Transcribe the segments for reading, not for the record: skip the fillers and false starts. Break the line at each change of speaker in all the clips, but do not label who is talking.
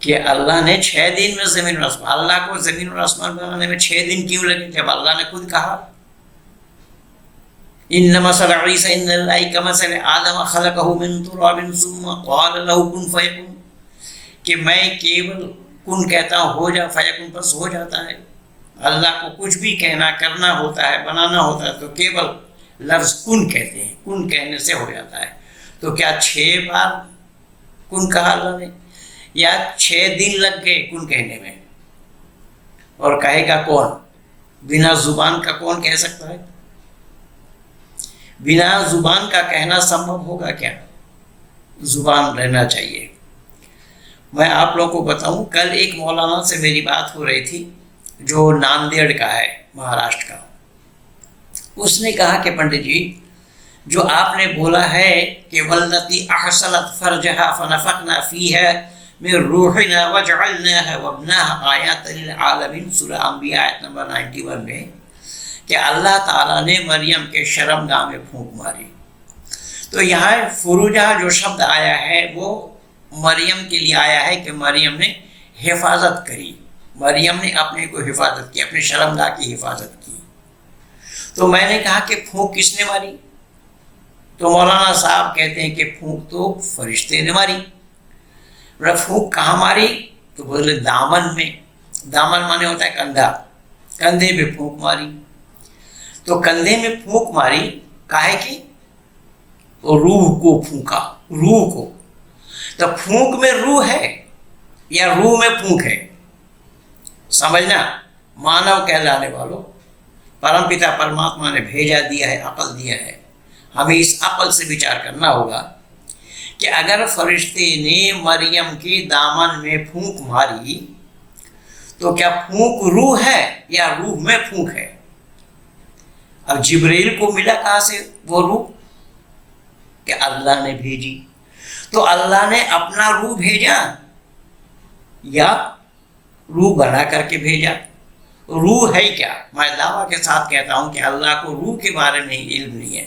کہ اللہ نے 6 دن میں زمین اور آسمان، اللہ کو زمین اور آسمان بنانے میں 6 دن کیوں لگے جب اللہ نے خود کہا ان مثل عیسی عند اللہ کمثل آدم خلقہ من تراب ثم قال له کن فیکن، کہ میں کیول کن کہتا ہوں ہو جا، فیکن بس ہو جاتا ہے۔ اللہ کو کچھ بھی کہنا کرنا ہوتا ہے بنانا ہوتا ہے تو کیول لفظ کن کہتے ہیں، کن کہنے سے ہو جاتا ہے۔ تو کیا 6 بار کن کہا اللہ نے یا 6 دن لگ گئے کن کہنے میں؟ اور کہے گا کون؟ بنا زبان کا کون کہہ سکتا ہے؟ بنا زبان کا کہنا سمبھو ہوگا کیا؟ زبان رہنا چاہیے۔ میں آپ لوگوں کو بتاؤں، کل ایک مولانا سے میری بات ہو رہی تھی جو ناندیڑ کا ہے، مہاراشٹر کا۔ اس نے کہا کہ پنڈت جی جو آپ نے بولا ہے کہ واللتی احصنت فرجها فنفخنا فیها من روحنا وجعلناها وابناها آیات للعالمین، سورہ انبیاء آیت نمبر 91 میں، کہ اللہ تعالیٰ نے مریم کے شرمگاہ میں پھونک ماری۔ تو یہاں فروجہ جو شبد آیا ہے وہ مریم کے لیے آیا ہے کہ مریم نے حفاظت کری، مریم نے اپنے کو حفاظت کی، اپنے شرمگاہ کی حفاظت کی۔ تو میں نے کہا کہ پھونک کس نے ماری؟ تو مولانا صاحب کہتے ہیں کہ پھونک تو فرشتے نے ماری۔ پھونک کہاں ماری؟ تو بولے دامن میں، دامن مانے ہوتا ہے کندھا، کندھے پہ پھونک ماری۔ تو کندھے میں پھونک ماری کاہے کی؟ روح کو پھونکا، روح کو۔ تو پھونک میں روح ہے یا روح میں پھونک ہے؟ سمجھنا، مانو کہلانے والوں، پرم پتا پرماتما نے بھیجا دیا ہے، عقل دیا ہے، ہمیں اس عقل سے وچار کرنا ہوگا کہ اگر فرشتے نے مریم کے دامن میں پھونک ماری تو کیا پھونک روح ہے یا روح میں پھونک ہے؟ اب جبریل کو ملا کہاں سے وہ روح؟ کہ اللہ نے بھیجی۔ تو اللہ نے اپنا روح بھیجا یا روح بنا کر کے بھیجا؟ روح ہے کیا؟ میں دعویٰ کے ساتھ کہتا ہوں کہ اللہ کو روح کے بارے میں علم نہیں ہے،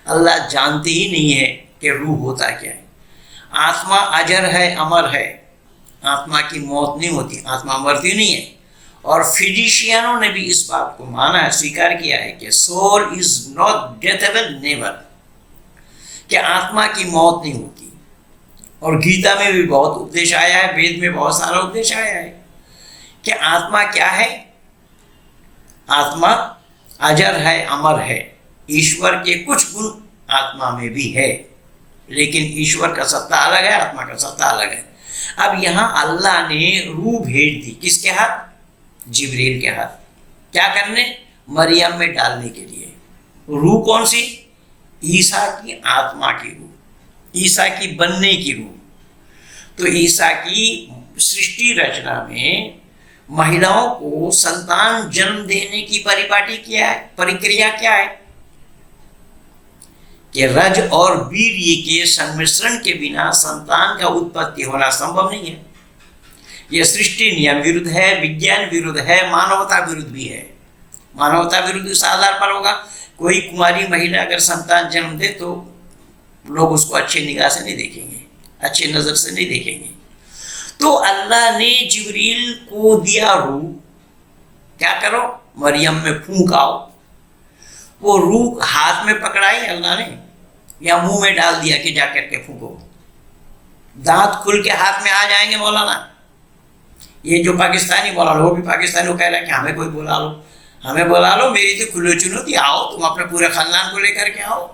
اللہ جانتے ہی نہیں ہے کہ روح ہوتا کیا ہے۔ آتما اجر ہے، امر ہے، آتما کی موت نہیں ہوتی، آتما مرتی نہیں ہے۔ اور فزیشینوں نے بھی اس بات کو مانا ہے، سویکار کیا ہے کہ سول از ناٹ ڈیتھیبل نیور، کہ آتما کی موت نہیں ہوتی۔ اور گیتا میں بھی بہت اپدیش آیا ہے، وید میں بہت سارا اپدیش آیا ہے کہ آتما کیا ہے؟ آتما اجر ہے، امر ہے، ایشور کے کچھ گن آتما میں بھی ہے، لیکن ایشور کا ستا الگ ہے، آتما کا ستا الگ ہے۔ اب یہاں اللہ نے روح بھیج دی، کس کے ہاتھ؟ جبریل کے ہاتھ۔ کیا کرنے؟ مریم میں ڈالنے کے لیے۔ روح کون سی؟ عیسیٰ کی آتما کی روح، عیسیٰ کی بننے کی روح۔ تو عیسیٰ کی سرشٹی رچنا میں مہیلاؤں کو سنتان جنم دینے کی پریپاٹی کیا ہے، پرکریا کیا ہے؟ کہ رج اور ویریہ کے سنمشرن کے بنا سنتان کا اتپتی ہونا سمبھو نہیں ہے۔ یہ سرشٹی نیم ورودھ ہے، وگیان ورودھ ہے، مانوتا ورودھ بھی ہے۔ مانوتا ورودھ اس آدھار پر ہوگا، کوئی کماری مہیلا اگر سنتان جنم دے تو لوگ اس کو اچھے نگاہ سے نہیں دیکھیں گے، اچھے نظر سے نہیں دیکھیں گے۔ تو اللہ نے جبریل کو دیا روح، کیا کرو؟ مریم میں پھونکاؤ۔ وہ روح ہاتھ میں پکڑائی اللہ نے یا منہ میں ڈال دیا کہ جا کر کے پھونکو؟ دانت کھل کے ہاتھ میں آ جائیں گے مولانا۔ یہ جو پاکستانی مولانا، وہ بھی پاکستانی کو کہہ رہا ہے کہ ہمیں کوئی بلا لو، ہمیں بلا لو، میری تو کھلو چنوتی، آؤ تم اپنے پورے خاندان کو لے کر کے آؤ،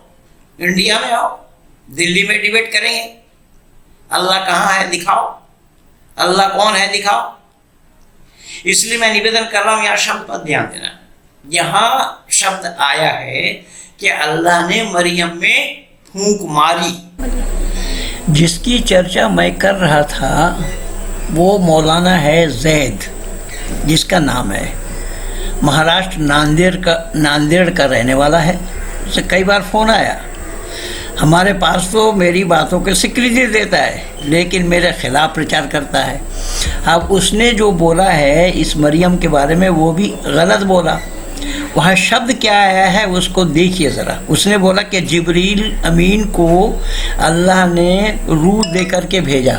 انڈیا میں آؤ، دلی میں ڈیبیٹ کریں گے، اللہ کہاں ہے دکھاؤ، اللہ کون ہے دکھاؤ۔ اس لیے میں نویدن کر رہا ہوں یہاں شبد پر دھیان دینا۔ یہاں شبد آیا ہے کہ اللہ نے مریم میں پھونک ماری۔ جس کی چرچا میں کر رہا تھا وہ مولانا ہے زید، جس کا نام ہے، مہاراشٹر ناندیڑ کا رہنے والا ہے۔ اسے کئی بار فون آیا، ہمارے پاس تو میری باتوں کے سکریتی دیتا ہے لیکن میرے خلاف پرچار کرتا ہے۔ اب اس نے جو بولا ہے اس مریم کے بارے میں وہ بھی غلط بولا۔ وہاں شبد کیا آیا ہے اس کو دیکھیے ذرا۔ اس نے بولا کہ جبریل امین کو اللہ نے روح دے کر کے بھیجا،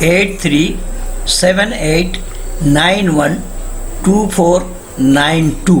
8378912492।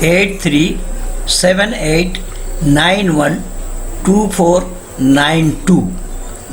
8378912492।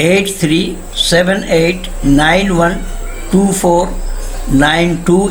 8378912492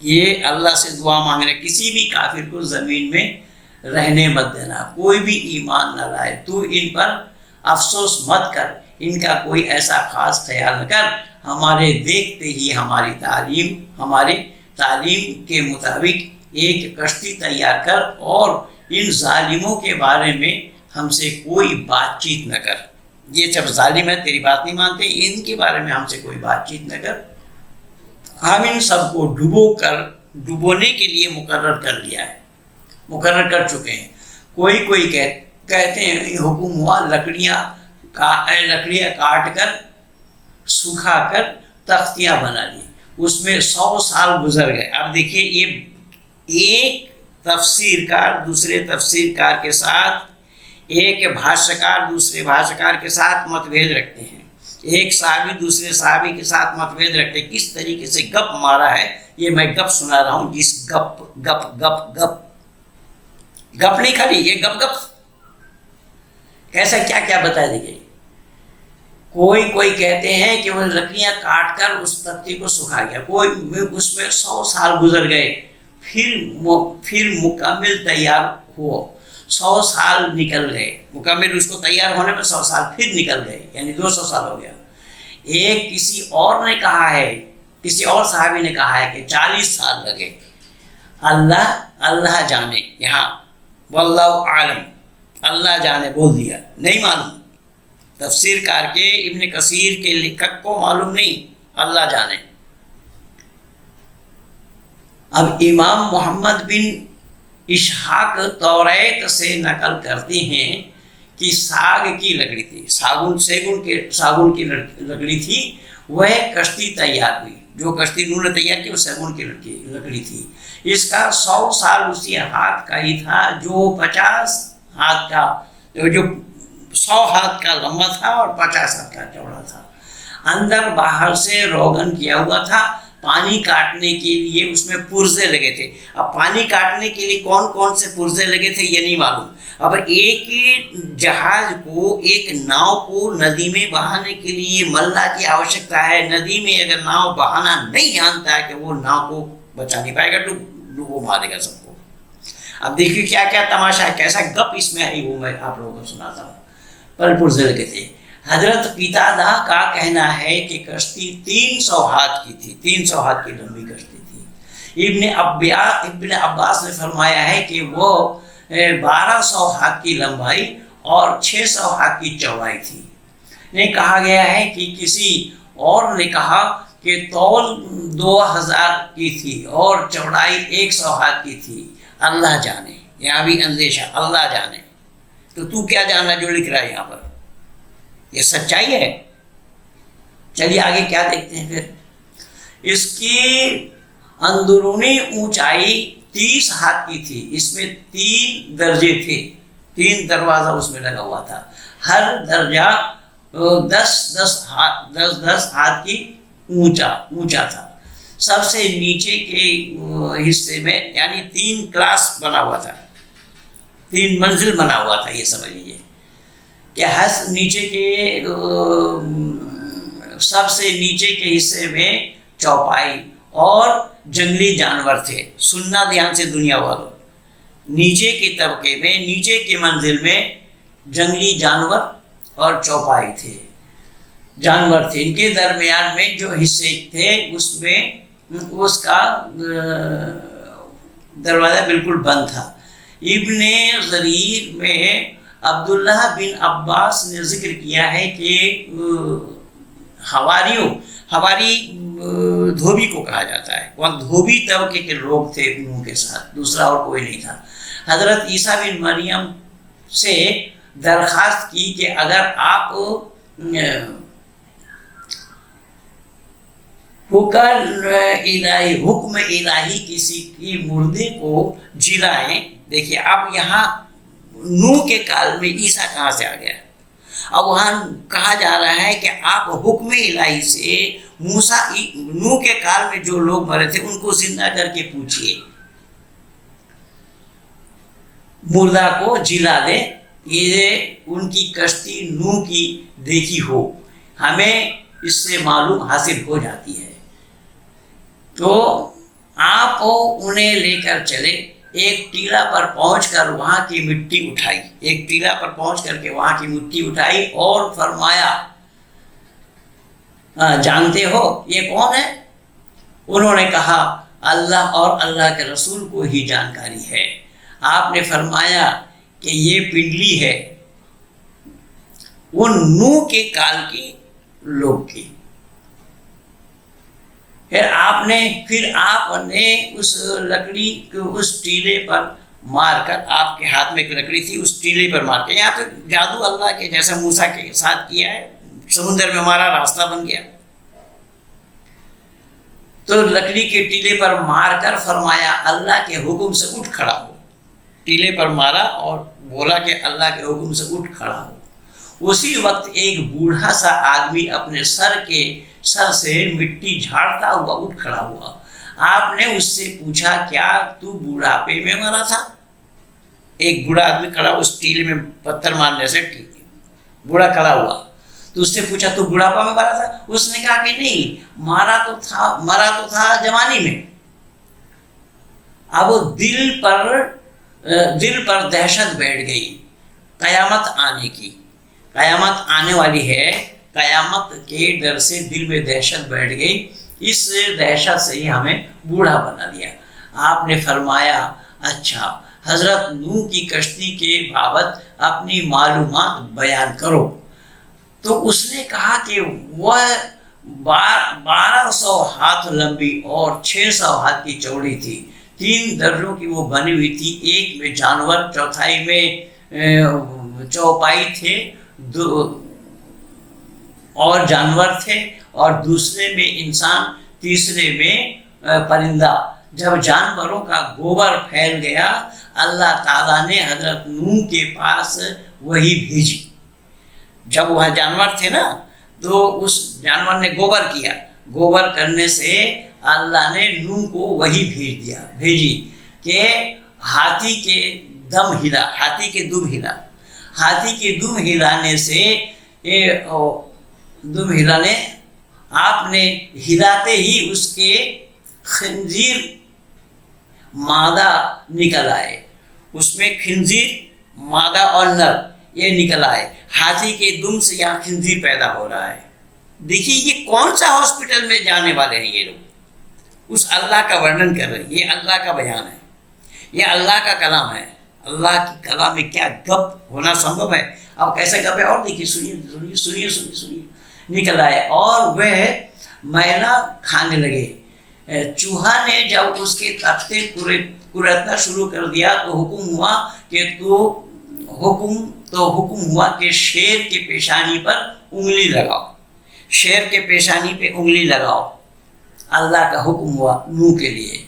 یہ اللہ سے دعا مانگ رہے کسی بھی کافر کو زمین میں رہنے مت دینا، کوئی بھی ایمان نہ لائے، تو ان پر افسوس مت کر، ان کا کوئی ایسا خاص خیال نہ کر، ہمارے دیکھتے ہی ہمارے تعلیم کے مطابق ایک کشتی تیار کر اور ان ظالموں کے بارے میں ہم سے کوئی بات چیت نہ کر۔ یہ جب ظالم ہے تیری بات نہیں مانتے، ان کے بارے میں ہم سے کوئی بات چیت نہ کر۔ ہم ان سب کو ڈبونے کے لیے مقرر کر چکے ہیں۔ کوئی کہتے ہیں حکم ہوا لکڑیاں کاٹ کر سکھا کر تختیاں بنا لی، اس میں 100 سال گزر گئے۔ اب دیکھیے یہ ایک تفسیر کار دوسرے تفسیر کار کے ساتھ، ایک بھاشکار دوسرے بھاشکار کے ساتھ متبھید رکھتے ہیں، ایک صحابی دوسرے صحابی کے ساتھ متبھید رکھتے ہیں۔ کس طریقے سے گپ مارا ہے یہ میں گپ سنا رہا ہوں، جس گپ نہیں کھڑی، یہ گپ ایسا کیا بتا دے گئی۔ کوئی کہتے ہیں کہ وہ لکڑیاں کاٹ کر اس تختی کو سکھا گیا، کوئی اس میں 100 سال گزر گئے، پھر مکمل تیار ہو، 100 سال نکل گئے، مکمل اس کو تیار ہونے میں 100 سال پھر نکل گئے، یعنی 200 سال ہو گیا۔ ایک کسی اور صحابی نے کہا ہے کہ 40 سال لگے۔ اللہ جانے، یہاں واللہ عالم، اللہ جانے بول دیا، نہیں معلوم، تفسیر کار کے ابن کثیر کے لکھت کو معلوم نہیں، اللہ جانے۔ اب امام محمد بن اسحاق توریت سے نقل کرتے ہیں کہ ساگ کی لکڑی تھی، ساگن کی لکڑی تھی، وہ کشتی تیار ہوئی، جو کشتی انہوں نے تیار کی وہ سیگون کی لکڑی تھی۔ اس کا 100 سال اسی ہاتھ کا ہی تھا جو 50 ہاتھ کا، جو 100 ہاتھ کا لمبا تھا اور 50 ہاتھ کا چوڑا تھا۔ اندر باہر سے روغن کیا ہوا تھا، پانی کاٹنے کے لیے اس میں پرزے لگے تھے۔ اب پانی کاٹنے کے لیے کون سے پرزے لگے تھے یہ نہیں معلوم۔ اب ایک جہاز کو، ایک ناؤ کو ندی میں بہانے کے لیے ملا کی آوشکتا ہے۔ ندی میں اگر ناؤ بہانا نہیں جانتا ہے کہ وہ ناؤ کو بچا نہیں پائے گا، ڈوبو مارے گا سب کو۔ اب دیکھیے کیا تماشا ہے، کیسا گپ اس میں ہے، وہ میں آپ لوگوں کو سناتا ہوں۔ پر پرزے لگے تھے۔ حضرت قتادہ کا کہنا ہے کہ کشتی 300 ہاتھ کی تھی، 300 ہاتھ کی لمبی کشتی تھی۔ ابن عباس نے فرمایا ہے کہ وہ 1200 ہاتھ کی لمبائی اور 600 ہاتھ کی چوڑائی تھی۔ کہا گیا ہے کہ کسی اور نے کہا کہ طول 2000 کی تھی اور چوڑائی 100 ہاتھ کی تھی۔ اللہ جانے، یہاں بھی اندیشہ، اللہ جانے۔ تو کیا جاننا جو لکھ رہا ہے یہاں پر؟ یہ سچائی ہے۔ چلیے آگے کیا دیکھتے ہیں پھر۔ اس کی اندرونی اونچائی 30 ہاتھ کی تھی، اس میں 3 درجے تھے، 3 دروازہ اس میں لگا ہوا تھا، ہر درجہ 10 ہاتھ کی اونچا تھا۔ سب سے نیچے کے حصے میں یعنی 3 کلاس بنا ہوا تھا، 3 منزل بنا ہوا تھا، یہ سمجھ لیجیے کہ نیچے کے سب سے نیچے کے حصے میں چوپائی اور جنگلی جانور تھے۔ سننا دھیان سے دنیا والوں، نیچے کے طبقے میں، نیچے کے منزل میں جنگلی جانور اور چوپائی تھے، جانور تھے۔ ان کے درمیان میں جو حصے تھے اس میں اس کا دروازہ بالکل بند تھا۔ ابن جریر میں عبداللہ بن عباس نے ذکر کیا ہے کہ ہواری دھوبی کو کہا جاتا ہے، وہ دھوبی طبقے کے لوگ تھے انہوں کے ساتھ، دوسرا اور کوئی نہیں تھا۔ حضرت عیسیٰ بن مریم سے درخواست کی کہ اگر آپ حکم الہی کسی کی مردے کو جلائیں۔ دیکھیے اب یہاں نوح کے کال میں عیسیٰ کہاں سے آ گیا؟ اب وہاں کہا جا رہا ہے کہ آپ حکم الہی سے نوح کے کال میں جو لوگ مرے تھے ان کو زندہ کر کے پوچھئے، مردہ کو جلا دے، یہ ان کی کشتی نوح کی دیکھی ہو، ہمیں اس سے معلوم حاصل ہو جاتی ہے۔ تو آپ انہیں لے کر چلے، ایک ٹیلا پر پہنچ کر وہاں کی مٹی اٹھائی، ایک ٹیلا پر پہنچ کر کے وہاں کی مٹی اٹھائی اور فرمایا جانتے ہو یہ کون ہے؟ انہوں نے کہا اللہ اور اللہ کے رسول کو ہی جانکاری ہے۔ آپ نے فرمایا کہ یہ پنڈلی ہے ان نوح کے کال کے لوگ کی۔ پھر آپ نے اس لکڑی کو اس ٹیلے پر مار کر، آپ کے ہاتھ میں ایک لکڑی تھی، اس ٹیلے پر مار کے، یہاں تو جادو اللہ کے جیسا موسیٰ کے ساتھ کیا ہے، سمندر میں ہمارا راستہ بن گیا۔ تو لکڑی کے ٹیلے پر مار کر فرمایا اللہ کے حکم سے اٹھ کھڑا ہو، ٹیلے پر مارا اور بولا کہ اللہ کے حکم سے اٹھ کھڑا ہو۔ اسی وقت ایک بوڑھا سا آدمی اپنے سر سے مٹی جھاڑتا ہوا اٹھ کھڑا ہوا۔ آپ نے اس سے پوچھا کیا تو بوڑھاپے میں مرا تھا؟ ایک بوڑھا آدمی کھڑا اس ٹیلے میں پتھر مارنے سے بوڑھا کھڑا ہوا، تو اس سے پوچھا تو بوڑھاپا میں مرا تھا؟ اس نے کہا کہ نہیں، مرا تو تھا جوانی میں۔ اب دل پر دہشت بیٹھ گئی قیامت آنے کی، قیامت آنے والی ہے، قیامت کے ڈر سے دل میں دہشت بیٹھ گئی، اس دہشت سے ہی ہمیں بوڑھا بنا دیا۔ آپ نے فرمایا اچھا حضرت نوح کی کشتی کے بابت اپنی معلومات بیان کرو۔ تو اس نے کہا کہ وہ 1200 ہاتھ لمبی اور 600 ہاتھ کی چوڑی تھی، 3 درجوں کی وہ بنی ہوئی تھی، ایک میں جانور، چوتھائی میں چوپائی تھے اور جانور تھے، اور دوسرے میں انسان، تیسرے میں پرندہ۔ جب جانوروں کا گوبر پھیل گیا اللہ تعالیٰ نے حضرت نوح کے پاس وہی بھیجی۔ جب وہاں جانور تھے نا تو اس جانور نے گوبر کیا، گوبر کرنے سے اللہ نے نوح کو وہی بھیجی کہ ہاتھی کے دم ہلا، ہاتھی کے دم ہلا، ہاتھی کے دم ہلانے سے دم ہلانے آپ نے ہلاتے ہی اس کے خنزیر مادہ نکل آئے، اس میں خنزیر مادہ اور نر یہ نکل آئے، ہاتھی کے دم سے یہاں خنزیر پیدا ہو رہا ہے۔ دیکھیے یہ کون سا ہاسپٹل میں جانے والے ہیں یہ لوگ، اس اللہ کا ورنن کر رہے ہیں، یہ اللہ کا بیان ہے، یہ اللہ کا کلام ہے۔ اللہ کی کلام میں کیا گپ ہونا سمبھو ہے؟ اب کیسے گپ ہے اور دیکھیے، سنیے نکل آئے اور وہ میلا کھانے لگے۔ چوہا نے جب اس کے تختے کریدنا شروع کر دیا تو حکم ہوا کہ شیر کے پیشانی پر انگلی لگاؤ، شیر کے پیشانی پہ انگلی لگاؤ۔ اللہ کا حکم ہوا نوح کے لیے۔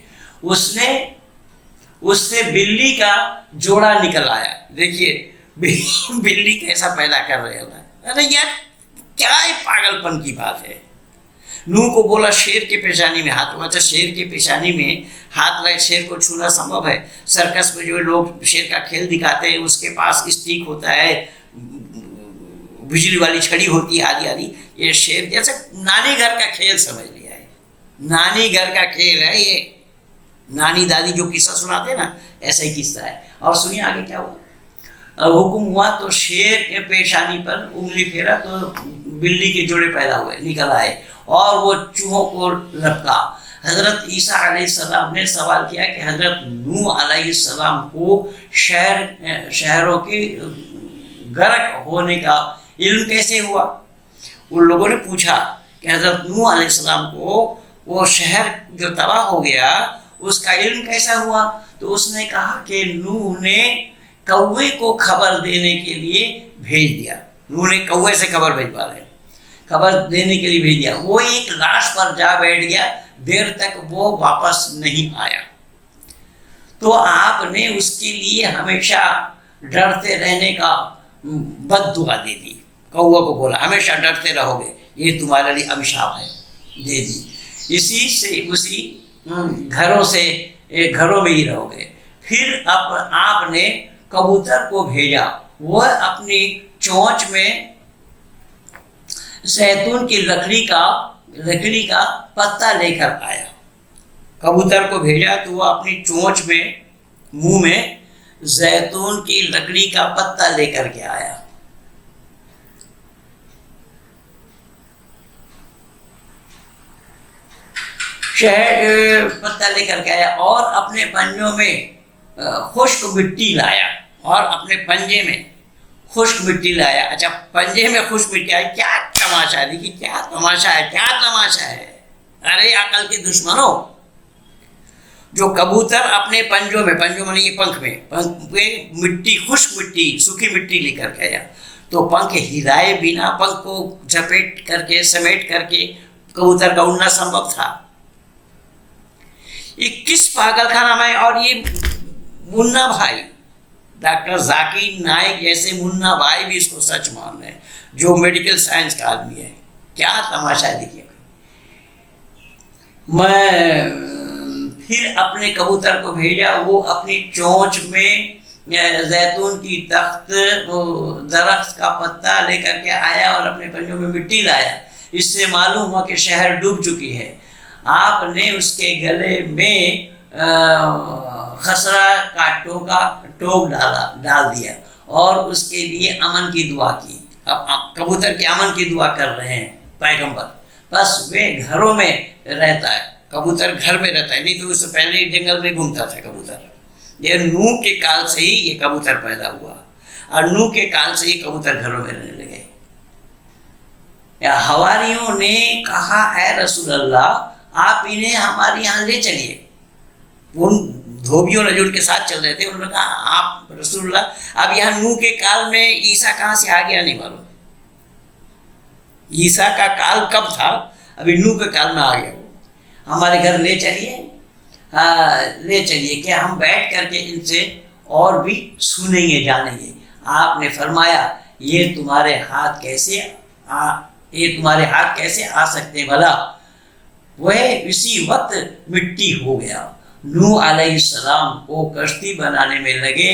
اس سے بلی کا جوڑا نکل آیا۔ دیکھیے بلی کیسا پیدا کر رہے ہوگا، ارے یار کیا پاگل پن کی بات ہے۔ نوح کو بولا شیر کے پیشانی میں ہاتھ، اچھا شیر کے پیشانی میں ہاتھ لگے، شیر کو چھونا سمبھو ہے؟ سرکس میں جو لوگ شیر کا کھیل دکھاتے ہیں اس کے پاس اسٹک ہوتا ہے، بجلی والی چھڑی ہوتی ہے آدھی، یہ شیر جیسے نانی گھر کا کھیل سمجھ لیا ہے، نانی گھر کا کھیل ہے یہ، نانی دادی جو قصہ سناتے ہیں نا ایسا ہی قصہ ہے۔ اور سنیے آگے کیا ہوا۔ حکم ہوا تو شیر کے پیشانی پر انگلی پھیرا تو بلی کے جوڑے پیدا ہوئے، نکل آئے اور وہ چوہوں کو لپکا۔ حضرت عیسیٰ علیہ السلام نے سوال کیا کہ حضرت نوح علیہ السلام کو شہروں کے غرق ہونے کا علم کیسے ہوا؟ ان لوگوں نے پوچھا کہ حضرت نوح علیہ السلام کو وہ شہر جو تباہ ہو گیا اس کا علم کیسا ہوا؟ تو اس نے کہا کہ نوح نے کوے کو خبر دینے کے لیے بھیج دیا، نوح نے کوے سے خبر بھیجوا رہے، خبر دینے کے لیے بھیج دیا۔ وہ ایک لاش پر جا بیٹھ گیا، دیر تک وہ واپس نہیں آیا، تو آپ نے اس کے لیے ہمیشہ ڈرتے رہنے کا بد دعا دے دی۔ کوے کو بولا ہمیشہ ڈرتے رہو گے، یہ تمہارے لیے ابھشاپ ہے، دے دی، اسی گھروں میں ہی رہو گے۔ پھر آپ نے کبوتر کو بھیجا، وہ اپنی چونچ میں زیتون کی لکڑی کا پتا لے کر آیا، کبوتر کو بھیجا تو وہ اپنی چونچ میں منہ میں زیتون کی لکڑی کا پتا لے کر کے آیا. شہد پتا لے کر کے آیا اور اپنے پنجوں میں خشک مٹی لایا اور اپنے پنجے میں خشک مٹی لایا. اچھا پنجے میں خشک مٹی آئی, کیا تماشا دیکھیے, کیا تماشا ہے, کیا تماشا ہے. ارے عقل کے دشمنوں, جو کبوتر اپنے پنجوں میں یہ پنکھ میں مٹی, خشک مٹی, سوکھی مٹی لے کر کے آیا تو پنکھ ہلائے بنا, پنکھ کو جھپیٹ کر کے سمیٹ کر کے کبوتر کا اڑنا سمبھو تھا. یہ کس پاگل کا نام ہے. اور یہ منا بھائی, ڈاکٹر ذاکر نائک جیسے منا بھائی بھی اس کو سچ مان رہے ہیں, جو میڈیکل سائنس کا آدمی ہے. کیا تماشا دیکھیے. میں پھر اپنے کبوتر کو بھیجا, وہ اپنی چونچ میں زیتون کی تخت, درخت کا پتا لے کر کے آیا اور اپنے پنجوں میں مٹی لایا. اس سے معلوم ہوا کہ شہر ڈوب چکی ہے. آپ نے اس کے گلے میں خسرہ کا ٹوک ڈال دیا اور اس کے لیے امن کی دعا کی. اب کبوتر کے امن کی دعا کر رہے ہیں پیغمبر. بس وہ گھروں میں رہتا ہے, کبوتر گھر میں رہتا ہے, نہیں تو اس سے پہلے ہی جنگل میں گھومتا تھا کبوتر. یہ نوح کے کال سے ہی یہ کبوتر پیدا ہوا اور نوح کے کال سے ہی کبوتر گھروں میں رہنے لگے. حواریوں نے کہا اے رسول اللہ آپ انہیں ہمارے یہاں لے چلیے. ان دھوبیوں نے جو ان کے ساتھ چل رہے تھے انہوں نے کہا آپ رسول اللہ اب یہاں نوح کے کال میں عیسیٰ کہاں سے آ گیا نہیں معلوم. عیسیٰ کا کال کب تھا, ابھی نوح کے کال میں آ گیا. ہمارے گھر لے چلیے, لے چلیے کہ ہم بیٹھ کر کے ان سے اور بھی سنیں گے جانیں گے. آپ نے فرمایا یہ تمہارے ہاتھ کیسے آ سکتے بھلا. وہ اسی وقت مٹی ہو گیا. نوح علیہ السلام کو کشتی بنانے میں لگے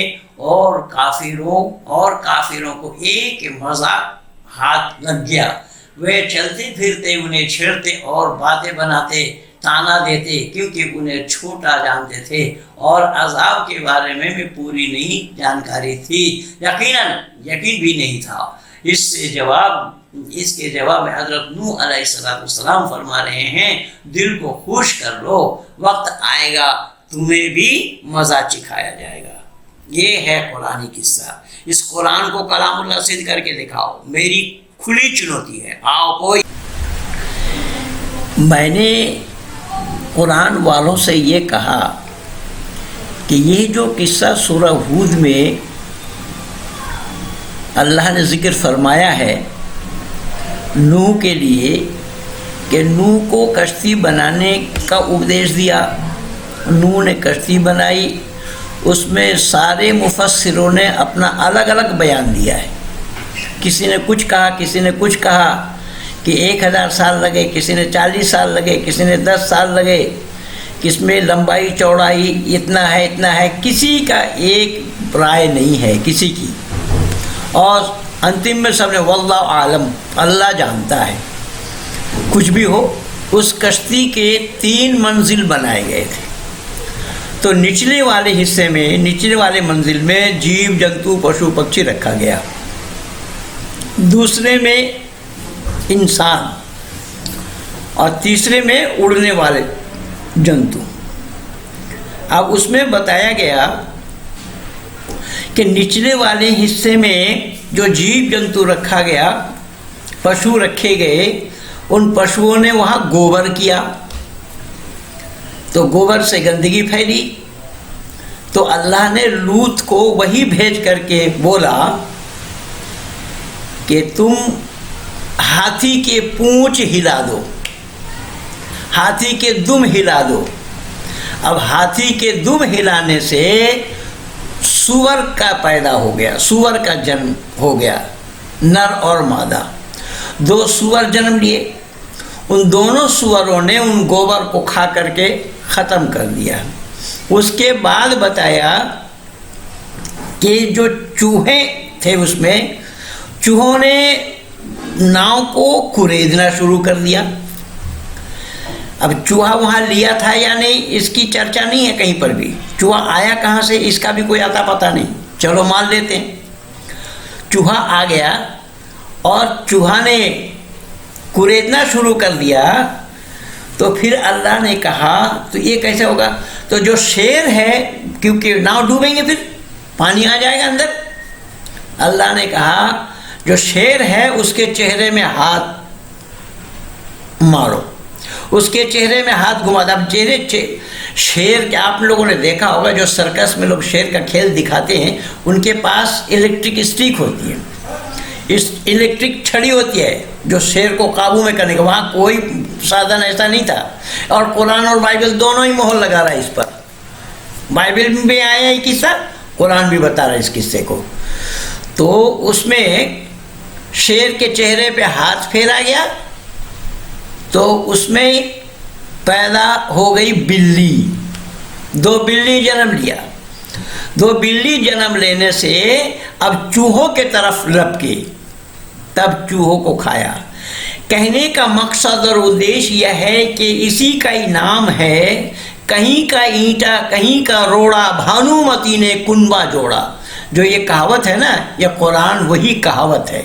اور کافروں کو ایک مذاق ہاتھ لگ گیا. وہ چلتے پھرتے انہیں چھیڑتے اور باتیں بناتے, تانا دیتے, کیونکہ انہیں چھوٹا جانتے تھے اور عذاب کے بارے میں پوری نہیں جانکاری تھی, یقین بھی نہیں تھا. اس کے جواب میں حضرت نوح علیہ السلام فرما رہے ہیں دل کو خوش کر لو, وقت آئے گا تمہیں بھی مزہ چکھایا جائے گا. یہ ہے قرآنی قصہ. اس قرآن کو کلام اللہ سدھ کر کے دکھاؤ, میری کھلی چنوتی ہے. آؤ کوئی.
میں نے قرآن والوں سے یہ کہا کہ یہ جو قصہ سورہ ہود میں اللہ نے ذکر فرمایا ہے نوح کے لیے کہ نوح کو کشتی بنانے کا اپدیش دیا, نوح نے کشتی بنائی, اس میں سارے مفسروں نے اپنا الگ الگ بیان دیا ہے. کسی نے کچھ کہا, کسی نے کچھ کہا کہ 1000 سال لگے, کسی نے 40 سال لگے, کسی نے 10 سال لگے, کس میں لمبائی چوڑائی اتنا ہے. کسی کا ایک رائے نہیں ہے کسی کی. اور انتم میں سب نے واللہ عالم, اللہ جانتا ہے. کچھ بھی ہو, اس کشتی کے 3 منزل بنائے گئے تھے. تو نچلے والے حصے میں, نچلے والے منزل میں جیو جنتو پشو پکشی رکھا گیا, دوسرے میں انسان اور تیسرے میں اڑنے والے جنتو. اب اس میں بتایا گیا کہ نچلے والے حصے میں جو جیو جنتو رکھا گیا, پشو رکھے گئے, ان پشوؤں نے وہاں گوبر کیا تو گوبر سے گندگی پھیلی. تو اللہ نے لوط کو وہی بھیج کر کے بولا کہ تم ہاتھی کے پونچھ ہلا دو, ہاتھی کے دم ہلا دو. اب ہاتھی کے دم ہلانے سے سور کا پیدا ہو گیا, سور کا جنم ہو گیا, نر اور مادہ 2 سور جنم لیے. ان دونوں سوروں نے ان گوبر کو کھا کر کے ختم کر دیا. اس کے بعد بتایا کہ جو چوہے تھے اس میں, چوہوں نے ناؤ کو کریدنا شروع کر دیا. اب چوہا وہاں لیا تھا یا نہیں اس کی چرچا نہیں ہے کہیں پر بھی. چوہا آیا کہاں سے اس کا بھی کوئی اتا پتہ نہیں. چلو مان لیتے ہیں چوہا آ گیا اور چوہا نے کریدنا شروع کر دیا. تو پھر اللہ نے کہا تو یہ کیسے ہوگا؟ تو جو شیر ہے کیونکہ ناؤ ڈوبیں گے پھر پانی آ جائے گا اندر. اللہ نے کہا جو شیر ہے اس کے چہرے میں ہاتھ مارو, اس کے چہرے میں ہاتھ گھما دو. اب شیر کیا آپ لوگوں نے دیکھا ہوگا جو سرکس میں لوگ شیر کا کھیل دکھاتے ہیں ان کے پاس الیکٹرک اسٹک ہوتی ہے, اس الیکٹرک چھڑی ہوتی ہے جو شیر کو قابو میں کرنے کا. وہاں کوئی سادھن ایسا نہیں تھا. اور قرآن اور بائبل دونوں ہی مہر لگا رہا ہے اس پر. بائبل میں آیا یہ قصہ, قرآن بھی بتا رہا ہے اس قصے کو. تو اس میں شیر کے چہرے پہ ہاتھ پھیرا گیا تو اس میں پیدا ہو گئی بلی. 2 بلی جنم لیا. 2 بلی جنم لینے سے اب چوہوں کے طرف لپکی, تب چوہوں کو کھایا. کہنے کا مقصد اور ادیش یہ ہے کہ اسی کا ہی نام ہے کہیں کا اینٹا کہیں کا روڑا بھانومتی نے کنبا جوڑا. جو یہ کہاوت ہے نا یہ قرآن وہی کہاوت ہے.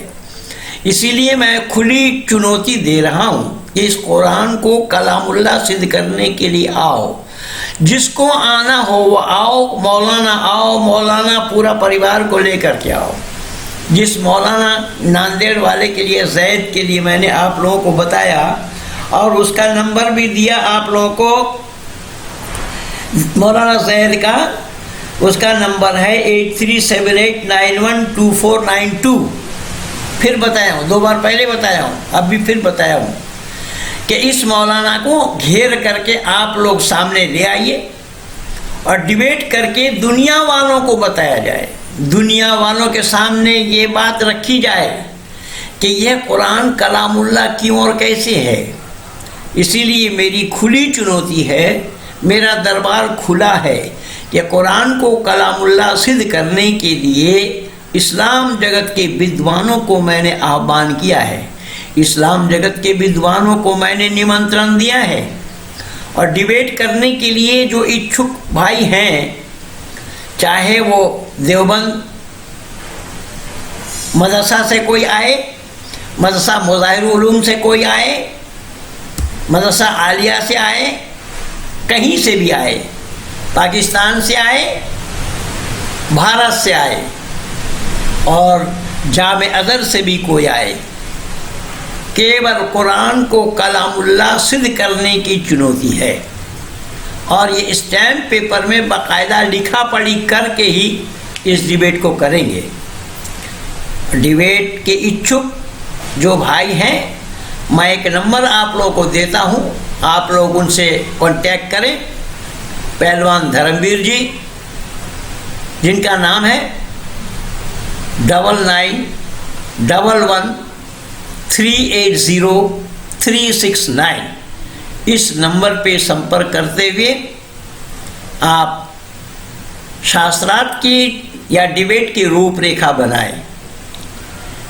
اسی لیے میں کھلی چنوتی دے رہا ہوں کہ اس قرآن کو کلام اللہ سدھ کرنے کے لیے آؤ. جس کو آنا ہو وہ آؤ. مولانا پورا پریوار کو لے کر کے آؤ. جس مولانا ناندیڑ والے کے لیے زید کے لیے میں نے آپ لوگوں کو بتایا اور اس کا نمبر بھی دیا آپ لوگوں کو, مولانا زید کا اس کا نمبر ہے 8378912492. پھر بتایا ہوں, 2 بار پہلے بتایا ہوں, اب بھی پھر بتایا ہوں کہ اس مولانا کو گھیر کر کے آپ لوگ سامنے لے آئیے اور ڈیبیٹ کر کے دنیا والوں کو بتایا جائے. دنیا والوں کے سامنے یہ بات رکھی جائے کہ یہ قرآن کلام اللہ کیوں اور کیسے ہے. اسی لیے میری کھلی چنوتی ہے, میرا دربار کھلا ہے کہ قرآن کو کلام اللہ سدھ کرنے کے لیے اسلام جگت کے ودوانوں کو میں نے آہوان کیا ہے. اسلام جگت کے ودوانوں کو میں نے نمنترن دیا ہے اور ڈیبیٹ کرنے کے لیے جو اچھک بھائی ہیں, چاہے وہ دیوبند مدرسہ سے کوئی آئے, مدرسہ مظاہر علوم سے کوئی آئے, مدرسہ عالیہ سے آئے, کہیں سے بھی آئے, پاکستان سے آئے, بھارت سے آئے اور جامع ازہر سے بھی کوئی آئے, کیول قرآن کو کلام اللہ سدھ کرنے کی چنوتی ہے. اور یہ اسٹیمپ پیپر میں باقاعدہ لکھا پڑھی کر کے ہی اس ڈیبیٹ کو کریں گے. ڈیبیٹ کے اچھک جو بھائی ہیں میں ایک نمبر آپ لوگوں کو دیتا ہوں, آپ لوگ ان سے کانٹیکٹ کریں. پہلوان دھرمویر جی جن کا نام ہے 9911380369, اس نمبر پہ سمپرک کرتے ہوئے آپ شاسترات کی یا ڈیبیٹ کی روپ ریکھا بنائیں.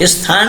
استھان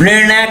نرناک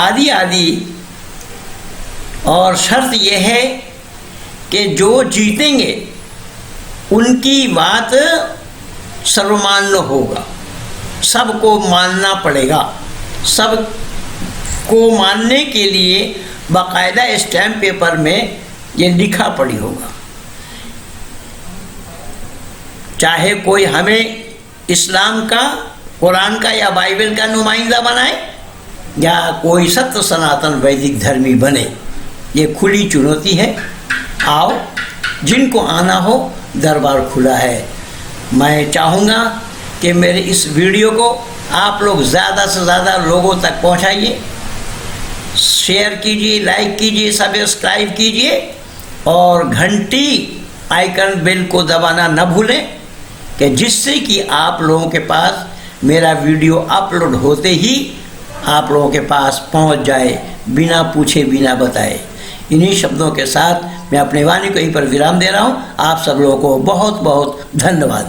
آدی آدی. اور شرط یہ ہے کہ جو جیتیں گے ان کی بات سرمانیہ ہوگا, سب کو ماننا پڑے گا. سب کو ماننے کے لیے باقاعدہ اسٹیمپ پیپر میں یہ لکھا پڑی ہوگا. چاہے کوئی ہمیں اسلام کا, قرآن کا یا بائبل کا نمائندہ بنائے یا کوئی ستیہ سناتن ویدک دھرمی بنے, یہ کھلی چنوتی ہے. آؤ, جن کو آنا ہو دربار کھلا ہے. میں چاہوں گا کہ میرے اس ویڈیو کو آپ لوگ زیادہ سے زیادہ لوگوں تک پہنچائیے, شیئر کیجیے, لائک کیجیے, سبسکرائب کیجیے اور گھنٹی آئیکن بیل کو دبانا نہ بھولیں کہ جس سے کہ آپ لوگوں کے پاس میرا ویڈیو اپلوڈ ہوتے ہی آپ لوگوں کے پاس پہنچ جائے, بنا پوچھے بنا بتائے. انہی شبدوں کے ساتھ میں اپنے وانی کو یہیں پر ویرام دے رہا ہوں. آپ سب لوگوں کو بہت بہت دھنیہ واد.